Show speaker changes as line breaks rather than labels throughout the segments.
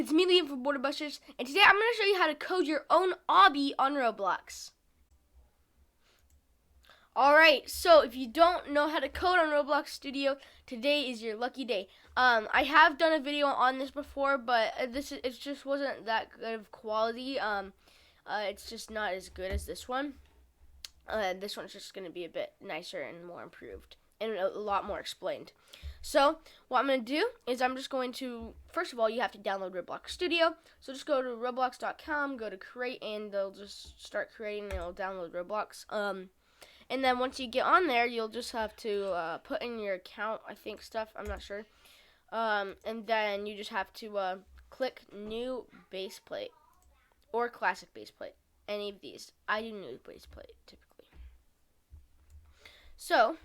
It's me, Liam from Border Busters, and today I'm going to show you how to code your own obby on Roblox. Alright, so if you don't know how to code on Roblox Studio, today is your lucky day. I have done a video on this before, but it just wasn't that good of quality. It's just not as good as this one. This one's just going to be a bit nicer and more improved, and a lot more explained. So what I'm going to do is I'm just going to, first of all, you have to download Roblox Studio. So just go to roblox.com, go to create, and they'll just start creating, and it'll download Roblox. And then once you get on there, you'll just have to put in your account, I think, stuff. I'm not sure. And then you just have to click new base plate or classic base plate. Any of these. I do new base plate typically. So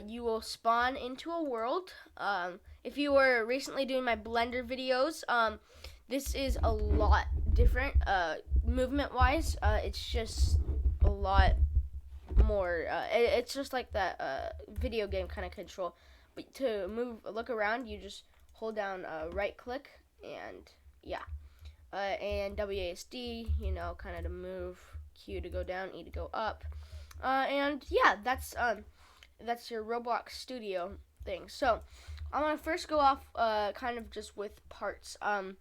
you will spawn into a world. If you were recently doing my Blender videos, this is a lot different movement-wise. It's just a lot more. It's just like that video game kind of control. But to look around, you just hold down right-click and yeah, and WASD, kind of to move, Q to go down, E to go up, and yeah, that's your Roblox Studio thing. So I'm gonna first go off kind of just with parts. I'm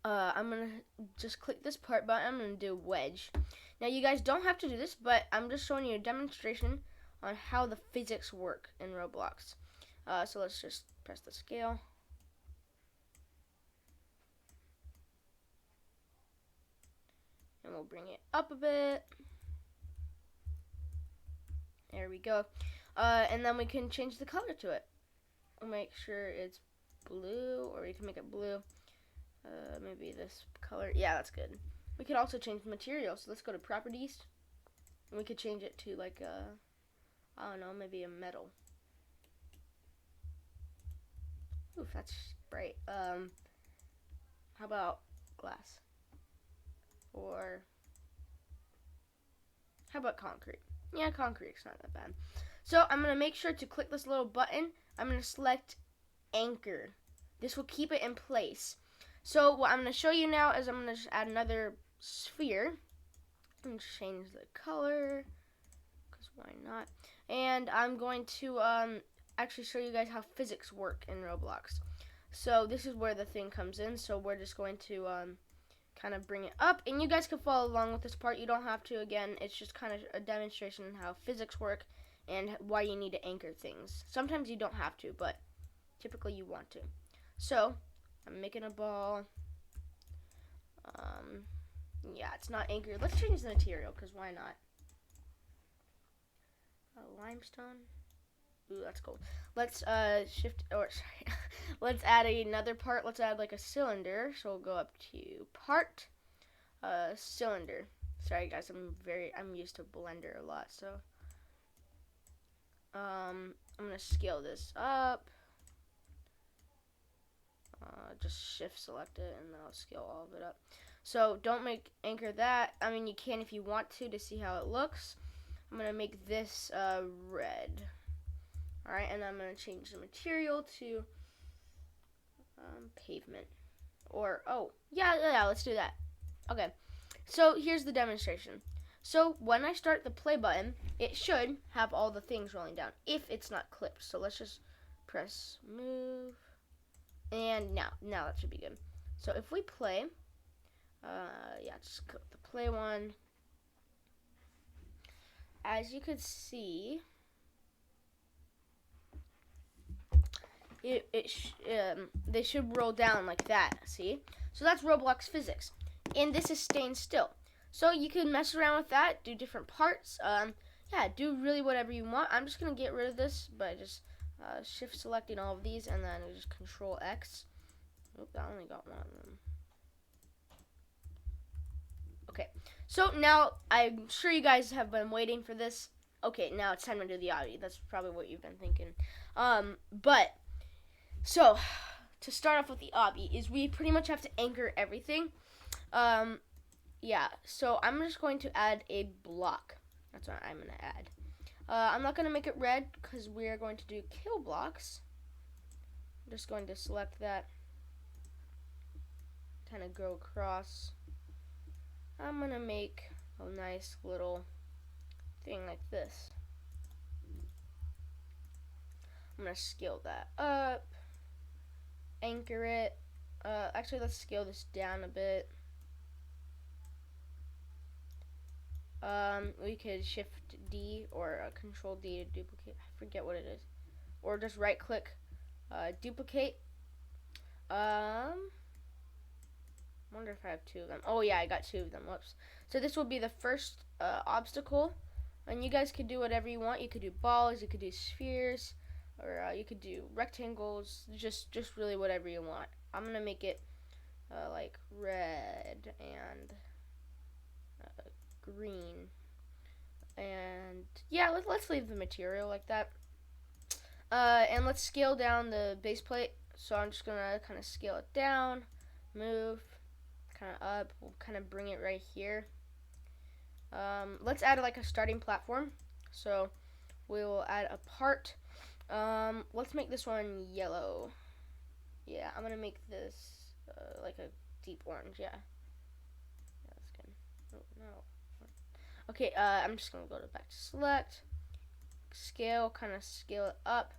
gonna just click this part button. I'm gonna do wedge. Now you guys don't have to do this, but I'm just showing you a demonstration on how the physics work in Roblox. So let's just press the scale. And we'll bring it up a bit. There we go. And then we can change the color to it. We'll make sure it's blue, or we can make it blue. Maybe this color. Yeah, that's good. We could also change the material. So let's go to properties. And we could change it to like I don't know, maybe a metal. Oof, that's bright. How about glass? Or how about concrete? Yeah, concrete's not that bad. So I'm going to make sure to click this little button. I'm going to select anchor. This will keep it in place. So what I'm going to show you now is I'm going to just add another sphere. And change the color, because why not? And I'm going to actually show you guys how physics work in Roblox. So this is where the thing comes in. So we're just going to kind of bring it up, and you guys can follow along with this part. You don't have to. Again, it's just kind of a demonstration on how physics work and why you need to anchor things. Sometimes you don't have to, but typically you want to. So I'm making a ball. Yeah, it's not anchored. Let's change the material, because why not? Limestone. Ooh, that's cool. Let's let's add another part. Let's add like a cylinder. So we'll go up to part, cylinder. Sorry guys, I'm used to Blender a lot, so I'm gonna scale this up. Just shift select it, and then I'll scale all of it up. So don't anchor that. I mean, you can if you want to see how it looks. I'm gonna make this red. Alright, and I'm going to change the material to pavement. Or, oh, yeah, let's do that. Okay, so here's the demonstration. So when I start the play button, it should have all the things rolling down, if it's not clipped. So let's just press move. And now that should be good. So if we play, yeah, just click the play one. As you could see, they should roll down like that, see? So that's Roblox physics. And this is staying still. So you can mess around with that, do different parts. Yeah, do really whatever you want. I'm just going to get rid of this by just shift selecting all of these, and then just control X. Oop, I only got one of them. Okay, so now I'm sure you guys have been waiting for this. Okay, now it's time to do the obby. That's probably what you've been thinking. So, to start off with the obby is we pretty much have to anchor everything. Yeah, so I'm just going to add a block. That's what I'm going to add. I'm not going to make it red because we are going to do kill blocks. I'm just going to select that. kind of go across. I'm gonna make a nice little thing like this. I'm gonna scale that up, anchor it. Actually, let's scale this down a bit. We could shift D or control D to duplicate. I forget what it is. Or just right click, duplicate. Wonder if I have two of them. Oh yeah, I got two of them. Whoops. So this will be the first obstacle, and you guys could do whatever you want. You could do balls, you could do spheres, or you could do rectangles. Just really whatever you want. I'm gonna make it like red and green, and yeah, let's leave the material like that. And let's scale down the base plate. So I'm just gonna kind of scale it down, move, kind of up. We'll kind of bring it right here. Let's add like a starting platform. So we will add a part. Let's make this one yellow. Yeah, I'm gonna make this like a deep orange. Yeah, that's good. Oh, no. Okay, I'm just gonna go back to select, scale, kind of scale it up.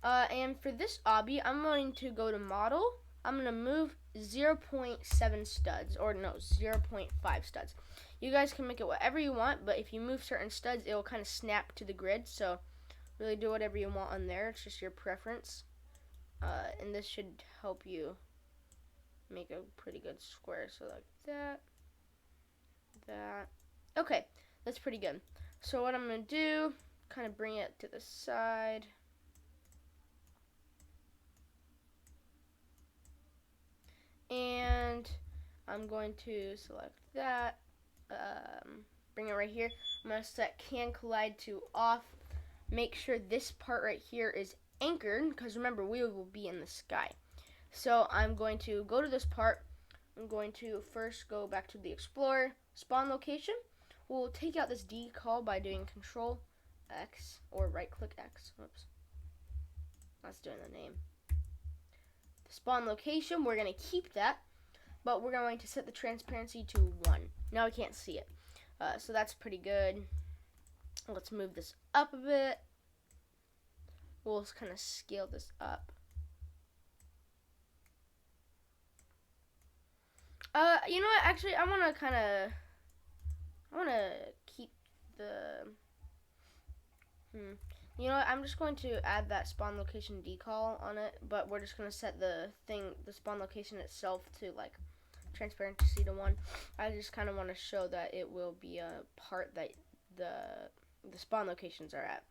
And for this obby, I'm going to go to model. I'm going to move 0.7 studs, or no, 0.5 studs. You guys can make it whatever you want, but if you move certain studs, it will kind of snap to the grid. So really do whatever you want on there. It's just your preference. And this should help you make a pretty good square. So like that, that. Okay, that's pretty good. So what I'm going to do, kind of bring it to the side. And I'm going to select that, bring it right here. I'm going to set can collide to off. Make sure this part right here is anchored, because remember, we will be in the sky. So I'm going to go to this part. I'm going to first go back to the Explorer spawn location. We'll take out this decal by doing Control X or right click X. Whoops. That's doing the name. Spawn location, we're going to keep that, but we're going to set the transparency to 1. Now we can't see it. So that's pretty good. Let's move this up a bit. We'll just kind of scale this up. You know what? Actually, I want to keep the, you know what? I'm just going to add that spawn location decal on it, but we're just going to set the spawn location itself to like transparency to 1. I just kind of want to show that it will be a part that the spawn locations are at.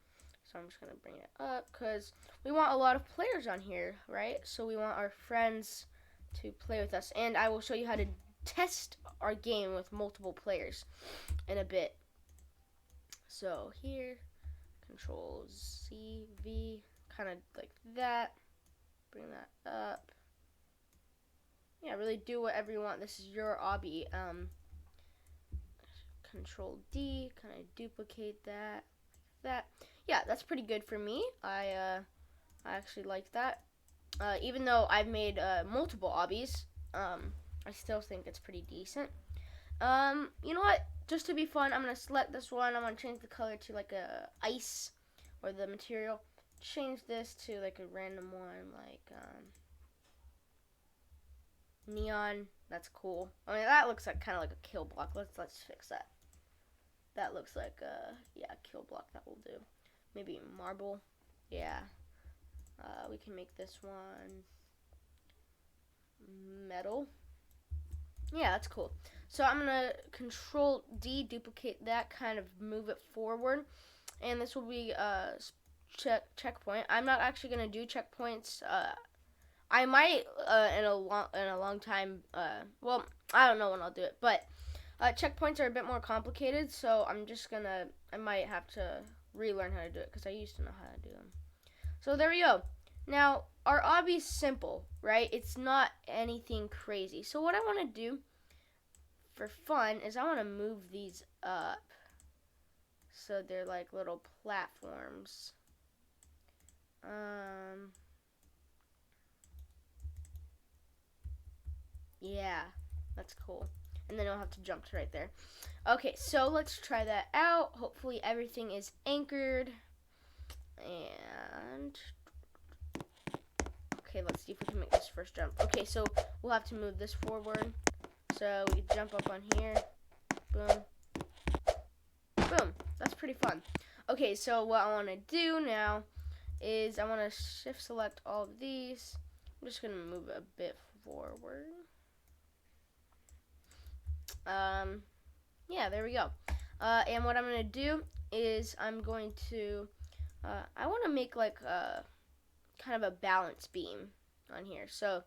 So I'm just going to bring it up because we want a lot of players on here, right? So we want our friends to play with us, and I will show you how to test our game with multiple players in a bit. So here, Control C, V, kind of like that. Bring that up. Yeah, really do whatever you want. This is your obby. Control D, kind of duplicate that, like that. Yeah, that's pretty good for me. I actually like that. Even though I've made multiple obbies, I still think it's pretty decent. You know what? Just to be fun, I'm gonna select this one. I'm gonna change the color to like a ice, or the material. Change this to like a random one, like neon. That's cool. I mean, that looks like kind of like a kill block. Let's fix that. That looks like yeah, kill block. That will do. Maybe marble. Yeah. We can make this one metal. Yeah, that's cool. So I'm gonna Control D, duplicate that, kind of move it forward, and this will be checkpoint. I'm not actually gonna do checkpoints. I might in a long time. Well, I don't know when I'll do it, but checkpoints are a bit more complicated. So I might have to relearn how to do it because I used to know how to do them. So there we go. Now, our obby's simple, right? It's not anything crazy. So what I want to do for fun is I want to move these up so they're like little platforms. Yeah, That's cool. And then I'll have to jump to right there. Okay, so let's try that out. Hopefully everything is anchored. And okay, let's see if we can make this first jump. Okay, so we'll have to move this forward. So we can jump up on here. Boom. Boom. That's pretty fun. Okay, so what I want to do now is I want to shift select all of these. I'm just going to move it a bit forward. Yeah, there we go. And what I'm going to do is I'm going to, I want to make like a kind of a balance beam on here. So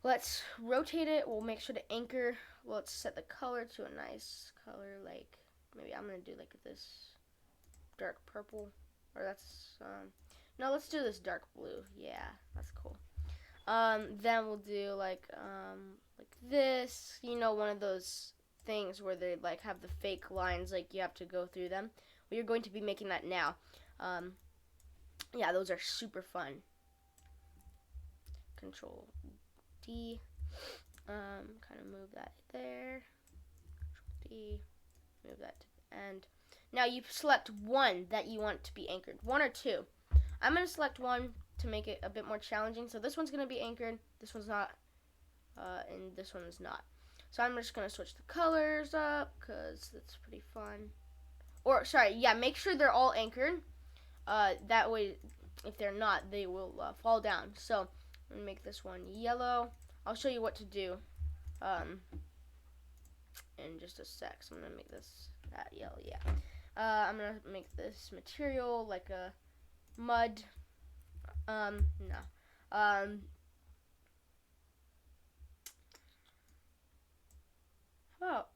let's rotate it. We'll make sure to anchor. Let's set the color to a nice color, like maybe I'm going to do like this dark purple, or that's, no, let's do this dark blue. Yeah, that's cool. Then we'll do like this, you know, one of those things where they like have the fake lines, like you have to go through them. We are going to be making that now. Yeah, those are super fun. Control D, kind of move that there. Control D, move that to the end. Now you select one that you want to be anchored, one or two. I'm going to select one to make it a bit more challenging. So this one's going to be anchored, this one's not, and this one is not. So I'm just going to switch the colors up because it's pretty fun. Or, sorry, yeah, make sure they're all anchored. That way, if they're not, they will fall down. So I'm going to make this one yellow. I'll show you what to do in just a sec. So I'm going to make this that yellow, yeah. I'm going to make this material like a mud. No. How about,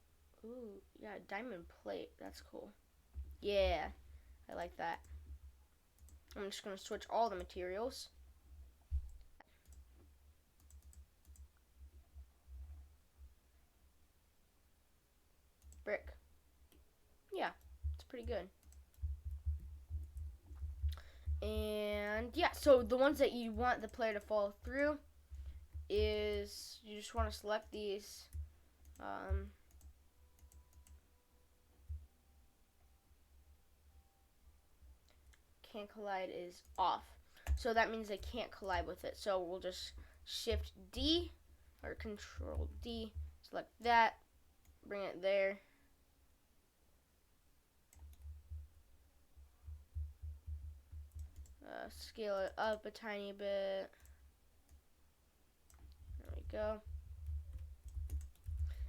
ooh, yeah, diamond plate. That's cool. Yeah, I like that. I'm just going to switch all the materials. Brick. Yeah, it's pretty good. And yeah, so the ones that you want the player to follow through is you just want to select these. Can't collide is off. So that means they can't collide with it. So we'll just shift D or control D, select that, bring it there. Scale it up a tiny bit. There we go.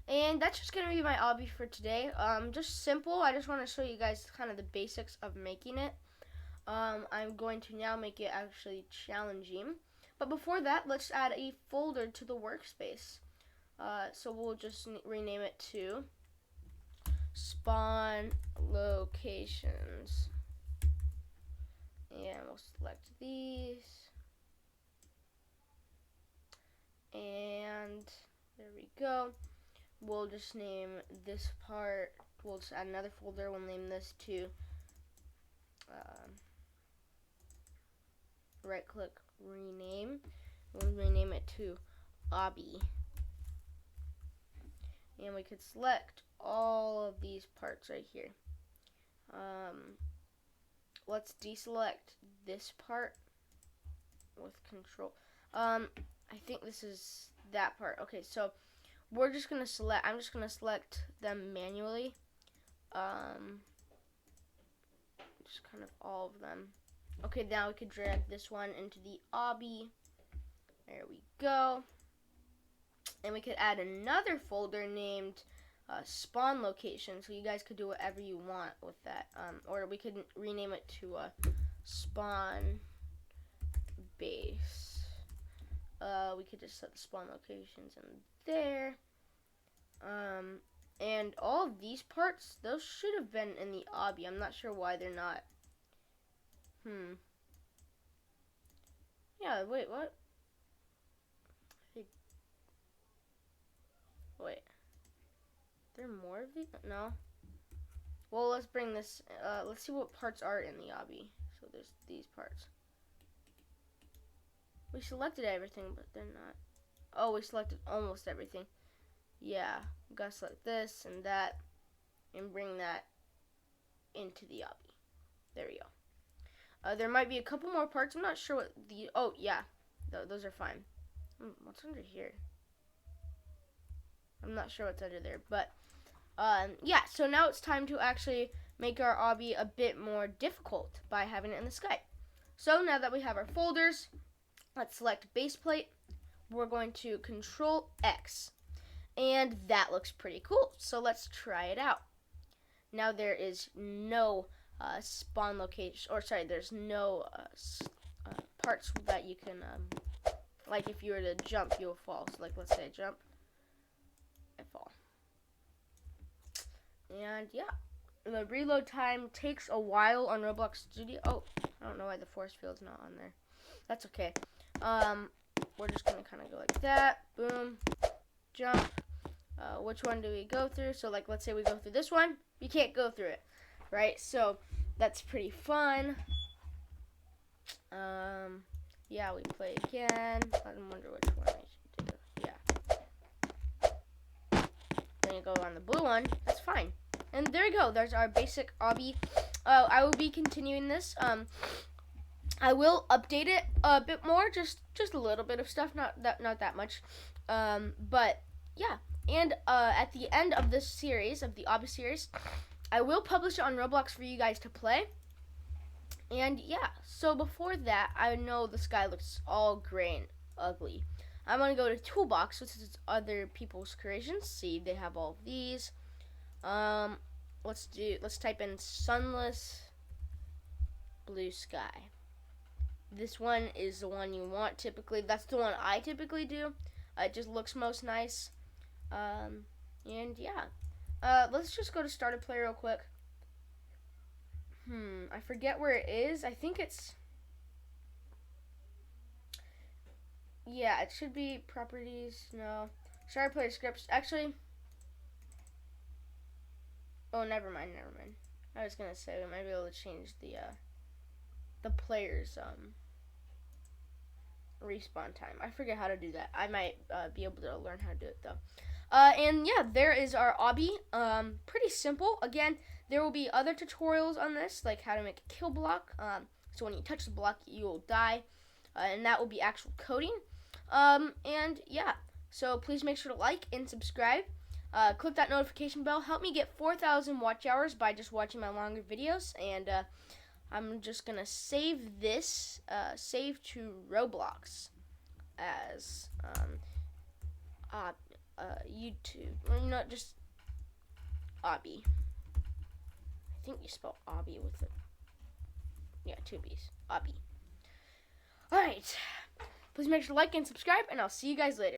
And that's just going to be my obby for today. Just simple. I just want to show you guys kind of the basics of making it. I'm going to now make it actually challenging. But before that, let's add a folder to the workspace. So we'll just rename it to spawn locations. And we'll select these. And there we go. We'll just name this part. We'll just add another folder. We'll name this to right click, rename. We'll rename it to Obby. And we could select all of these parts right here. Let's deselect this part with control. I think this is that part. Okay, so we're just gonna select, I'm just gonna select them manually. Just kind of all of them. Okay, now we could drag this one into the obby. There we go. And we could add another folder named spawn location, so you guys could do whatever you want with that. Or we could rename it to spawn base. We could just set the spawn locations in there. And all of these parts, those should have been in the obby. I'm not sure why they're not. Yeah, wait, what? Wait. There are more of these? No. Well, let's bring this, let's see what parts are in the obby. So there's these parts. We selected everything, but they're not. Oh, we selected almost everything. yeah, we gotta select this and that and bring that into the obby. There we go. There might be a couple more parts. I'm not sure what the, oh yeah, those are fine. What's under here? I'm not sure what's under there, but yeah, so now it's time to actually make our obby a bit more difficult by having it in the sky. So now that we have our folders, let's select base plate. We're going to Control X, and that looks pretty cool. So let's try it out. Now there is no spawn location, or sorry, there's no parts that you can, like if you were to jump, you'll fall. So like, let's say I jump, I fall. And yeah, the reload time takes a while on Roblox Studio. Oh, I don't know why the force field's not on there. That's okay. We're just gonna kind of go like that. Boom, jump. Which one do we go through? So like, let's say we go through this one. You can't go through it, right? So that's pretty fun. Yeah, we play again. I wonder which one I should do. Yeah. Then you go on the blue one. That's fine. And there you go. There's our basic obby. I will be continuing this. I will update it a bit more, just a little bit of stuff, not that much. But yeah. And at the end of this series, of the obby series, I will publish it on Roblox for you guys to play. And yeah, so before that, I know the sky looks all gray and ugly. I'm gonna go to Toolbox, which is other people's creations. See, they have all of these. Let's type in sunless blue sky. This one is the one you want typically. That's the one I typically do. It just looks most nice. And yeah. Let's just go to starter play real quick. I forget where it is. I think it's, yeah, it should be properties. No, starter player scripts. Actually, oh, never mind. I was gonna say we might be able to change the players respawn time. I forget how to do that. I might be able to learn how to do it though. And yeah, there is our obby. Pretty simple. Again, there will be other tutorials on this, like how to make a kill block. So when you touch the block, you will die, and that will be actual coding. And yeah, so please make sure to like and subscribe. Click that notification bell. Help me get 4,000 watch hours by just watching my longer videos. And I'm just gonna save this, save to Roblox as YouTube. Or not just obby. I think you spell obby with it. Yeah, 2 B's. Obby. Alright. Please make sure to like and subscribe, and I'll see you guys later.